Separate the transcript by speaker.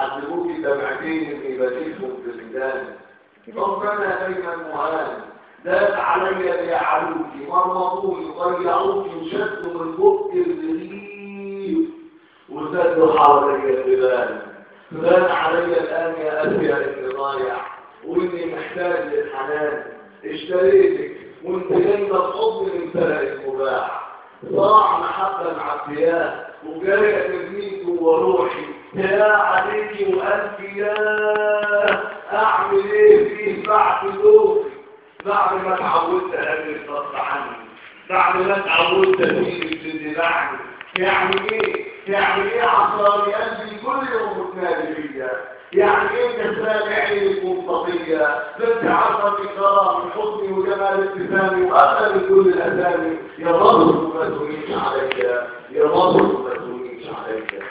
Speaker 1: عذبوك دمعتين اللي بديتهم في الميدان. ربنا دايما مهان، داس عليا بيعلوكي مرمطوني وضيعوكي وشدوا من بق الرغيف وسدوا حواليا الجبال. بان عليا الان يا ابي اني ضايع واني محتاج للحنان. اشتريتك وانت جايبه بحضن من فرق المباح. ضاع محبه العبديات وجايه ترميك جوه روحي. يا عليكي والف يا اعمل ايه فيه بعد ذوقي؟ بعد ما اتعودت اقلل الضغط عني، بعد ما اتعودت اسيبك تدلعني. يعني ايه عصاري قلبي كل يوم بتنادي فيا؟ يعني ايه كسران عينك منطقيه؟ بنت عارفه بكرامي حضني وجمال ابتسامي واغلب كل الاسامي. يا مصر ما تهونيش عليا، يا مصر ما تهونيش عليا.